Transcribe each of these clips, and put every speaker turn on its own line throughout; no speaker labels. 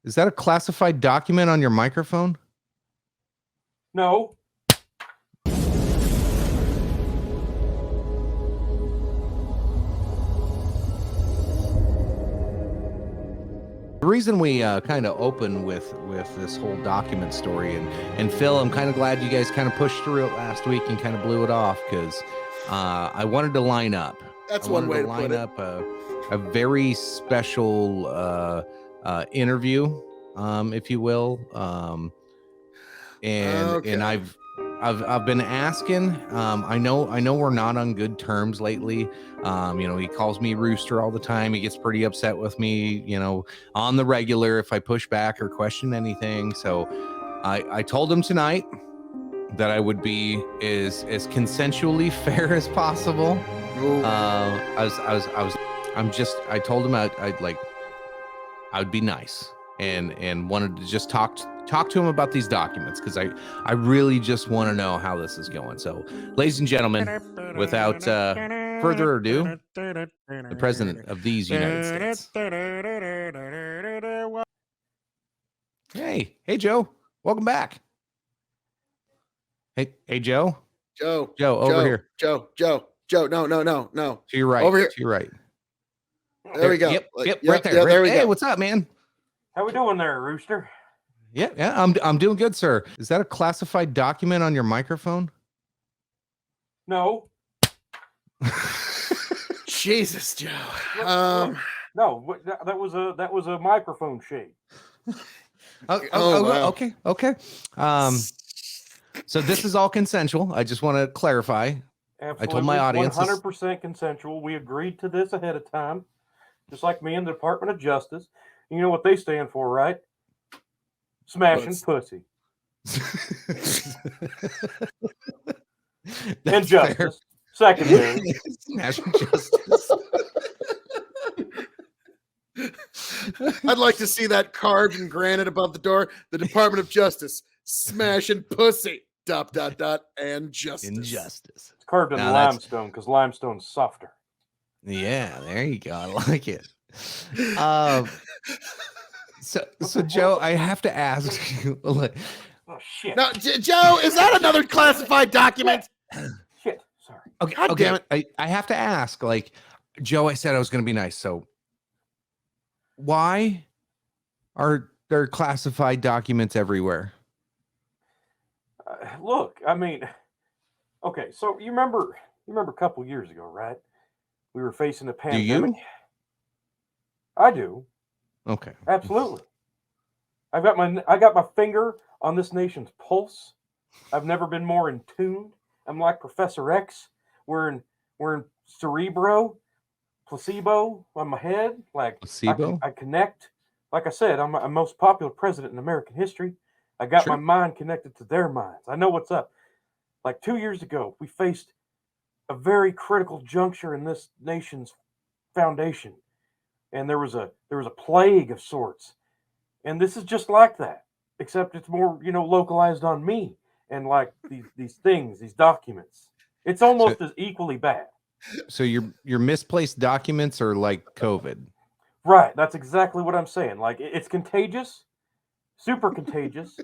Is that a classified document on your microphone?
No.
The reason we kind of open with this whole document story, and Phil, I'm kind of glad you guys kind of pushed through it last week and kind of blew it off, because I wanted to line up.
That's one way to
line
put it.
up a very special interview, if you will, and I've been asking. I know we're not on good terms lately. He calls me Rooster all the time. He gets pretty upset with me, on the regular if I push back or question anything. So I told him tonight that I would be as consensually fair as possible. I told him I'd be nice and wanted to just talk to him about these documents, because I really just want to know how this is going. So, ladies and gentlemen, without further ado, the President of these United States. Hey, Joe. Welcome back. Hey, Joe.
Joe,
over here.
Joe. No.
To your right.
Over here.
To your right.
There we go.
Yep, right there.
There we go.
Hey, what's up, man?
How we doing there, Rooster?
Yeah, I'm doing good, sir. Is that a classified document on your microphone?
No.
Jesus, Joe.
No, that was a microphone shade.
Wow.
Okay. So this is all consensual. I just want to clarify.
Absolutely.
I told my audience
100% consensual. We agreed to this ahead of time, just like me and the Department of Justice. You know what they stand for, right? Smashing pussy. And justice. Fair. Secondary.
Smashing justice.
I'd like to see that carved and granite above the door. The Department of Justice. Smashing pussy. ... and justice.
Injustice.
It's carved in limestone, because limestone's softer.
Yeah, there you go. I like it. So Joe, I have to ask you.
Oh shit!
No, Joe, is that another classified document?
Shit. Sorry.
Okay.
God damn
it. I have to ask. Like, Joe, I said I was going to be nice. So, why are there classified documents everywhere?
Look, I mean, okay. So you remember a couple years ago, right? We were facing a pandemic.
Do you?
I do.
Okay.
Absolutely. I got my finger on this nation's pulse. I've never been more in tune. I'm like Professor X. We're in cerebro, placebo on my head. Like
placebo.
I connect. Like I said, I'm the most popular president in American history. I got my mind connected to their minds. I know what's up. Like 2 years ago, we faced a very critical juncture in this nation's foundation. And there was a plague of sorts. And this is just like that, except it's more, localized on me and like these things, these documents. It's almost as equally bad.
So your misplaced documents are like COVID.
Right. That's exactly what I'm saying. Like, it's contagious, super contagious.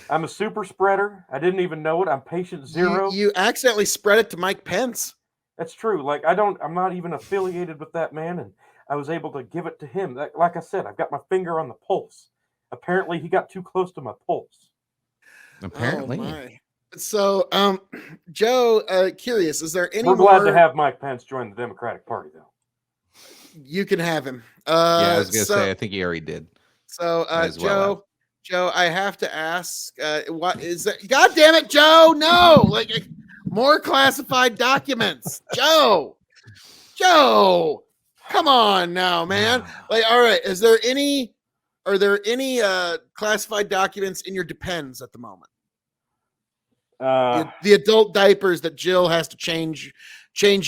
I'm a super spreader. I didn't even know it. I'm patient zero.
You accidentally spread it to Mike Pence.
That's true. Like, I'm not even affiliated with that man, and I was able to give it to him. Like I said, I've got my finger on the pulse. Apparently, he got too close to my pulse.
Apparently.
Oh my. So, Joe, curious, is there any
We're glad to have Mike Pence join the Democratic Party, though.
You can have him.
Yeah, I was going to say, I think he already did.
So, Joe, I have to ask, what is that? God damn it, Joe! No, like more classified documents, Joe. Come on now, man. Like, all right, are there any classified documents in your Depends at the moment? The adult diapers that Jill has to change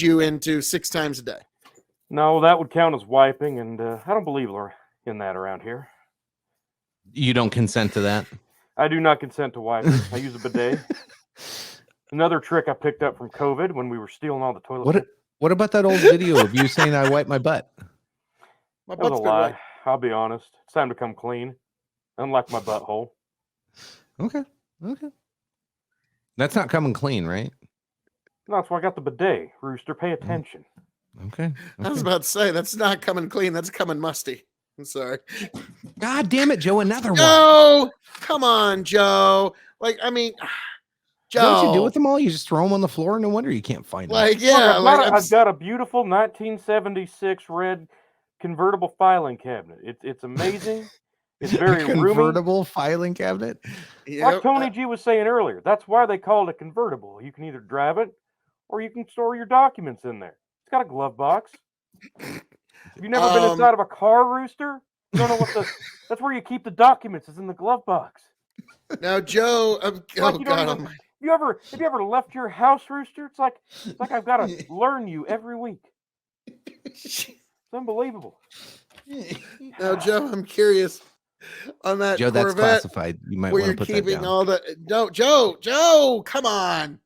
you into 6 times a day.
No, that would count as wiping, and I don't believe in that around here.
You don't consent to that?
I do not consent to wiping. I use a bidet. Another trick I picked up from COVID when we were stealing all the toilet.
What about that old video of you saying I wipe my butt?
My
That was
butt's
a
good,
lie.
right?
I'll be honest. It's time to come clean. unlike my butthole.
Okay. That's not coming clean, right?
No, that's why I got the bidet. Rooster, pay attention.
Okay.
I was about to say that's not coming clean. That's coming musty. I'm sorry.
God damn it, Joe! Another one.
No, come on, Joe. Like, I mean, Joe.
Is that what you do with them all? You just throw them on the floor? No wonder you can't find them.
Like, yeah,
Look, I've got a beautiful 1976 red convertible filing cabinet. It's amazing. It's very
convertible filing cabinet.
Like Tony G was saying earlier, that's why they call it a convertible. You can either drive it or you can store your documents in there. It's got a glove box. Have you never been inside of a car, Rooster? You don't know what that's where you keep the documents, is in the glove box.
Now, Joe, oh God Almighty.
Have you ever left your house, Rooster? It's like I've got to learn you every week. It's unbelievable.
Now, Joe, I'm curious on that
Joe,
Corvette,
that's classified. You might
where
want
you're
to put that
keeping
down.
all the Joe, come on.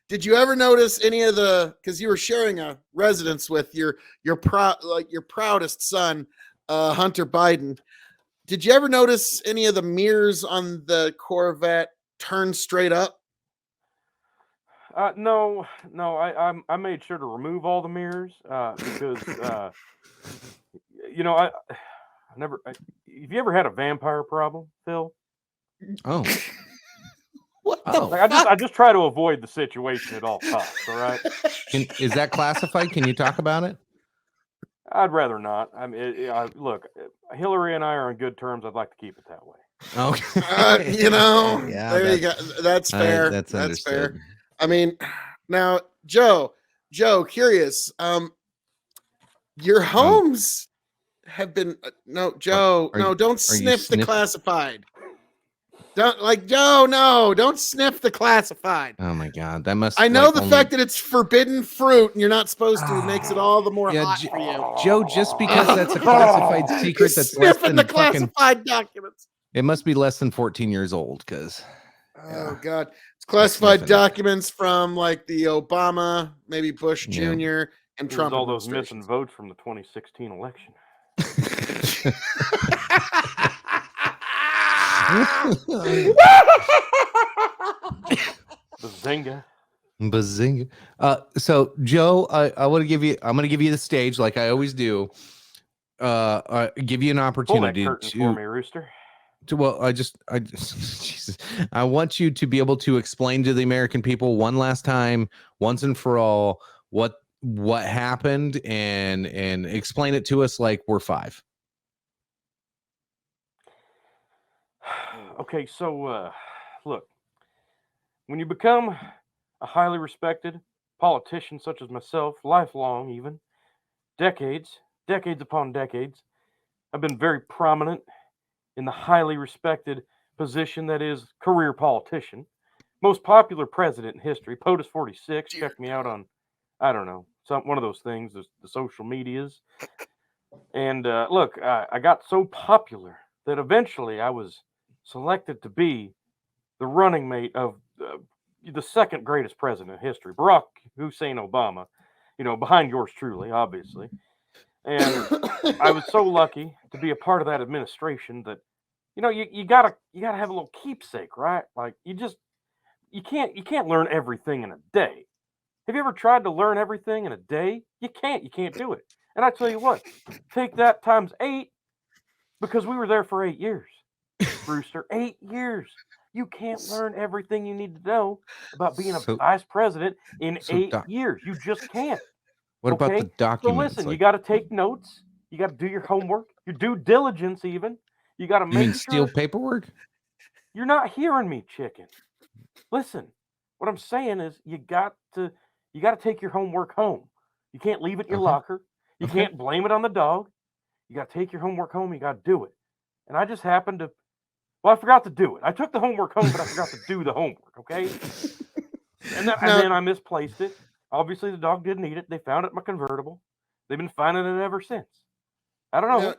Did you ever notice any of because you were sharing a residence with your proudest son, Hunter Biden? Did you ever notice any of the mirrors on the Corvette turn straight up?
No. I made sure to remove all the mirrors because I never. Have you ever had a vampire problem, Phil?
Oh.
What the fuck?
I just try to avoid the situation at all costs. All right.
Is that classified? Can you talk about it?
I'd rather not. I mean, look, Hillary and I are on good terms. I'd like to keep it that way.
Okay.
Yeah, there you go. That's fair.
That's
fair. I mean, now, Joe, curious. Your homes have been don't sniff the classified. Don't sniff the classified.
Oh my God, that must.
I know the fact that it's forbidden fruit and you're not supposed to makes it all the more hot for you,
Joe. Just because that's a classified secret, that's less than
the classified documents.
It must be less than 14 years old, because.
Oh God, it's classified documents from like the Obama, maybe Bush Jr. and Trump.
All those missing votes from the 2016 election. Bazinga.
So Joe, I'm going to give you the stage like I always do. Give you an opportunity
Pull that curtain for me, Rooster.
Jesus, I want you to be able to explain to the American people one last time, once and for all, what happened, and explain it to us like we're 5.
Okay, so look, when you become a highly respected politician such as myself, lifelong even, decades upon decades, I've been very prominent in the highly respected position that is career politician. Most popular president in history, POTUS 46. Check me out on, I don't know, one of those things, the social medias. And look, I got so popular that eventually I was selected to be the running mate of the second greatest president in history, Barack Hussein Obama, behind yours truly, obviously. And I was so lucky to be a part of that administration that, you gotta have a little keepsake, right? Like you can't learn everything in a day. Have you ever tried to learn everything in a day? You can't do it. And I tell you what, take that times 8, because we were there for 8 years, Rooster. 8 years. You can't learn everything you need to know about being a vice president in 8 years. You just can't.
What about the documents?
So listen, you got to take notes. You got to do your homework, your due diligence even. You got to make sure.
Steal paperwork?
You're not hearing me, chicken. Listen, what I'm saying is you got to take your homework home. You can't leave it in your locker. You can't blame it on the dog. You got to take your homework home. You got to do it. And I just happened to, I forgot to do it. I took the homework home, but I forgot to do the homework, okay? And then I misplaced it. Obviously, the dog didn't eat it. They found it in my convertible. They've been finding it ever since. I don't know.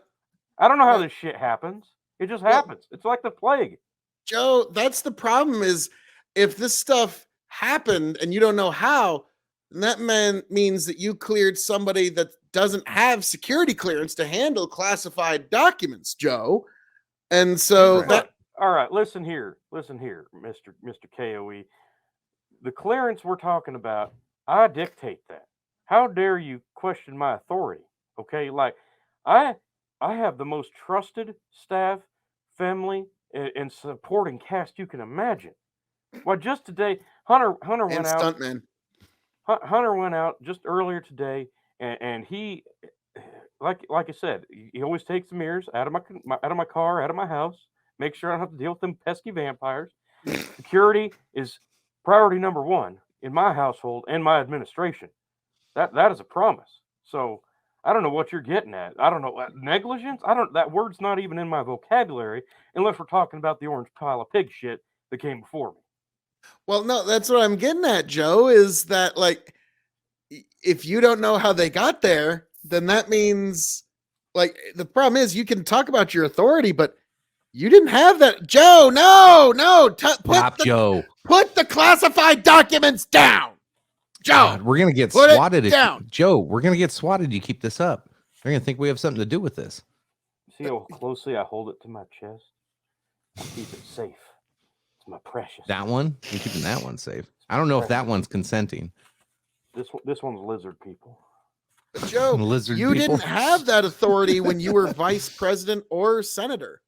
I don't know how this shit happens. It just happens. It's like the plague.
Joe, that's the problem, is if this stuff happened and you don't know how, then that means that you cleared somebody that doesn't have security clearance to handle classified documents, Joe. And so
Look,
that
all right, listen here, Mr. KOE. The clearance we're talking about, I dictate that. How dare you question my authority? Okay, like I I have the most trusted staff, family, and supporting cast you can imagine. Well, just today, Hunter
and
went out.
stuntman.
Hunter went out just earlier today, and he, like I said, he always takes the mirrors out of out of my car, out of my house. Make sure I don't have to deal with them pesky vampires. Security is priority number one in my household and my administration. That is a promise. So I don't know what you're getting at. I don't know negligence. I don't. That word's not even in my vocabulary unless we're talking about the orange pile of pig shit that came before me.
Well, no, that's what I'm getting at, Joe, is that like if you don't know how they got there, then that means like the problem is you can talk about your authority, but you didn't have that. Joe, no,
Stop, Joe.
put the classified documents down. Joe,
God, we're gonna get
put it
swatted.
down.
Joe, we're gonna get swatted. You keep this up. They're gonna think we have something to do with this.
See how closely I hold it to my chest? I keep it safe. It's my precious.
That one, you're keeping that one safe. I don't know if that one's consenting.
This one's lizard people.
But Joe,
Lizard
you
people.
didn't have that authority when you were vice president or senator.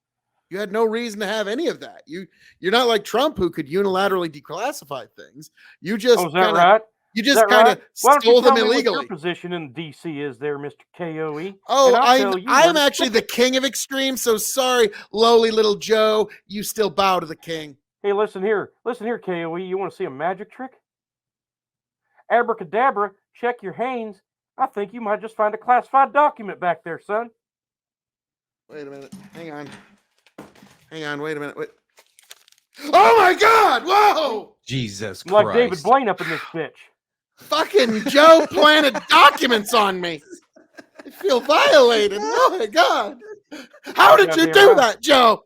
You had no reason to have any of that. You're not like Trump who could unilaterally declassify things. You just
Oh, is that right?
You
Is
just
that
kind of
right? Why don't you
stole
tell
them
me what
illegally.
your position in DC is there, Mr. KOE?
Oh,
and I'll tell you
I'm
where to
actually
stick
the
it.
king of extreme. So sorry, lowly little Joe. You still bow to the king.
Hey, listen here, KOE. You want to see a magic trick? Abracadabra, check your Hanes. I think you might just find a classified document back there, son.
Wait a minute. Hang on. Wait a minute. Wait. Oh my God! Whoa!
Jesus
I'm
Christ.
like David Blaine up in this bitch.
Fucking Joe planted documents on me. I feel violated. Oh my God! How did you
Goddamn
do
right.
that, Joe?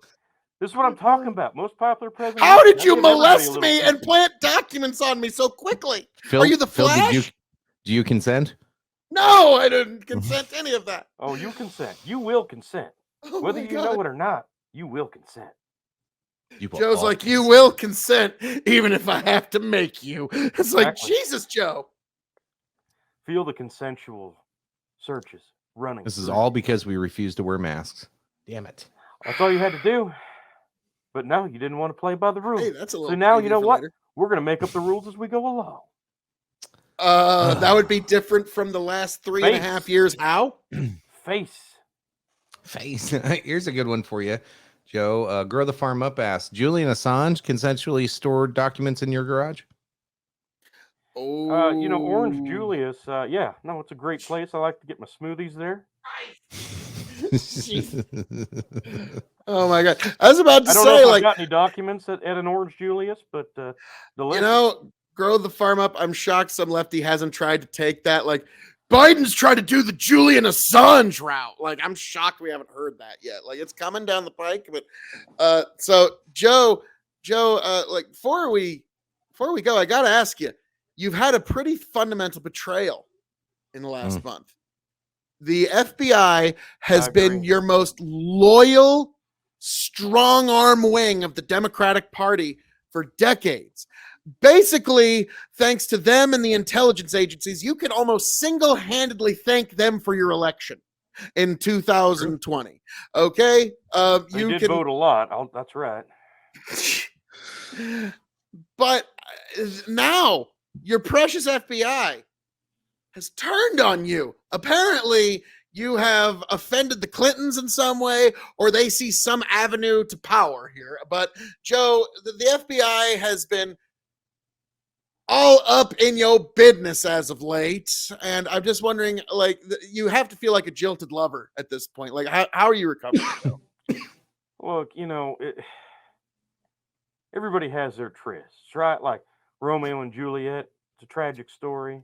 This is what I'm talking about. Most popular president.
How did
I
you
give everybody a
molest
little
me and
cookie.
plant documents on me so quickly?
Phil,
Are you the
Phil,
Flash?
do you consent?
No, I didn't consent to any of that.
Oh, you consent. You will consent.
Oh
Whether
my
you
God.
know it or not, you will consent.
You will
Joe's
all
like, you
consent.
will consent even if I have to make you. It's like,
Exactly.
Jesus, Joe.
Feel the consensual searches running.
This is
through
all
you.
because we refuse to wear masks. Damn it.
That's all you had to do. But no, you didn't want to play by the rules.
Hey, that's a little
So now
preview
you know
for
what?
later.
We're going to make up the rules as we go along.
That would be different from the last 3.5 years. How?
Face.
Here's a good one for you, Joe. Grow the Farm Up asked, Julian Assange consensually stored documents in your garage?
Oh,
Orange Julius. Yeah, no, it's a great place. I like to get my smoothies there.
Oh my God! I was about to
I don't know
say,
if
like,
I've got any documents at an Orange Julius, but delicious.
Grow the Farm Up. I'm shocked some lefty hasn't tried to take that. Like, Biden's tried to do the Julian Assange route. Like, I'm shocked we haven't heard that yet. Like, it's coming down the pike. But so Joe, like before we go, I gotta ask you. You've had a pretty fundamental betrayal in the last month. The FBI has been your most loyal, strong arm wing of the Democratic Party for decades. Basically, thanks to them and the intelligence agencies, you can almost single-handedly thank them for your election in 2020. Okay?
You did vote a lot. That's right.
But now your precious FBI has turned on you. Apparently, you have offended the Clintons in some way, or they see some avenue to power here. But Joe, the FBI has been all up in your business as of late, and I'm just wondering, like, you have to feel like a jilted lover at this point. Like, how are you recovering, Joe?
Look, everybody has their trysts, right? Like Romeo and Juliet. It's a tragic story.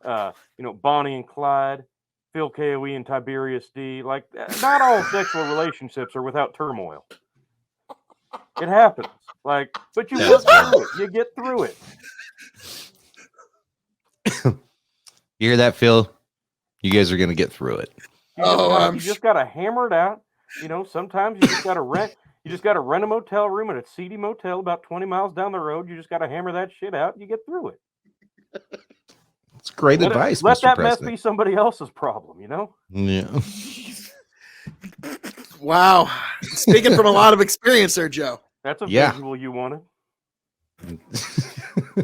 Bonnie and Clyde, Phil KOE and Tiberius D. Like, not all sexual relationships are without turmoil. It happens. Like, but you work through it. You get through it.
You hear that, Phil? You guys are going to get through it.
You just gotta hammer it out. You know, sometimes you just got to rent. You just got to rent a motel room at a seedy motel about 20 miles down the road. You just got to hammer that shit out. And you get through it.
It's great advice,
Let
Mr.
that mess
President.
be somebody else's problem. You know.
Yeah.
Wow. Speaking from a lot of experience there, Joe.
That's a
Yeah.
visual you wanted.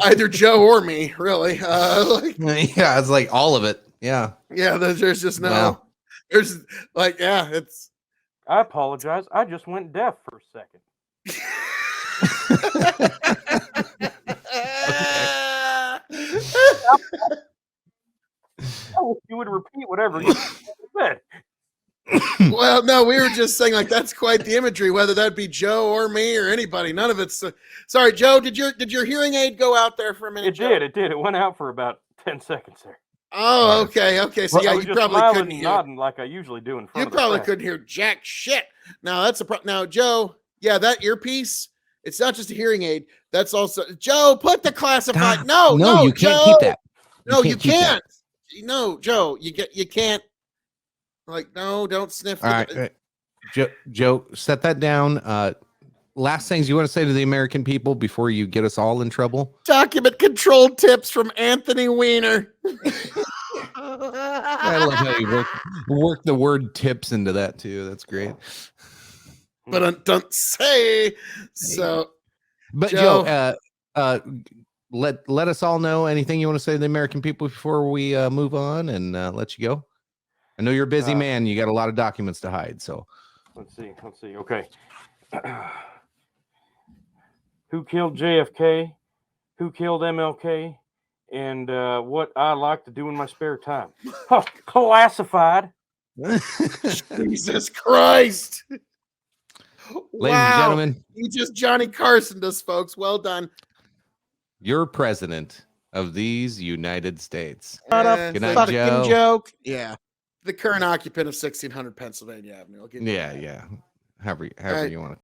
Either Joe or me, really.
Yeah, it's like all of it. Yeah.
Yeah, there's just no.
Wow.
There's like, yeah, it's.
I apologize. I just went deaf for a second. Oh, you would repeat whatever you said.
Well, no, we were just saying like that's quite the imagery, whether that be Joe or me or anybody. None of it's. Sorry, Joe. Did your hearing aid go out there for a minute?
It did. It did. It went out for about 10 seconds there.
Oh, okay. So
I
yeah,
was
you
just
probably
smiling
couldn't
and
hear.
nodding like I usually do in front
You
of the
probably
press.
couldn't hear jack shit. Now that's a now, Joe. Yeah, that earpiece. It's not just a hearing aid. That's also Joe. Put the classified.
Stop.
No,
you can't
Joe.
keep that.
No, you
keep that.
can't. No, Joe. You can't. Like, no, don't sniff.
All right, Joe, set that down. Last things you want to say to the American people before you get us all in trouble?
Document control tips from Anthony Weiner.
I love how you work the word tips into that too. That's great.
But don't say so.
But
Joe.
let us all know anything you want to say to the American people before we move on and let you go. I know you're a busy man. You got a lot of documents to hide. So
let's see. Okay. Who killed JFK? Who killed MLK? And what I like to do in my spare time. Huh, classified.
Jesus Christ.
Ladies and gentlemen,
you just Johnny Carson us, folks. Well done.
you're president of these United States.
Good
night,
fucking
Joe.
joke. Yeah. The current occupant of 1600 Pennsylvania Avenue. I'll give you that.
Yeah. However
Right.
you want to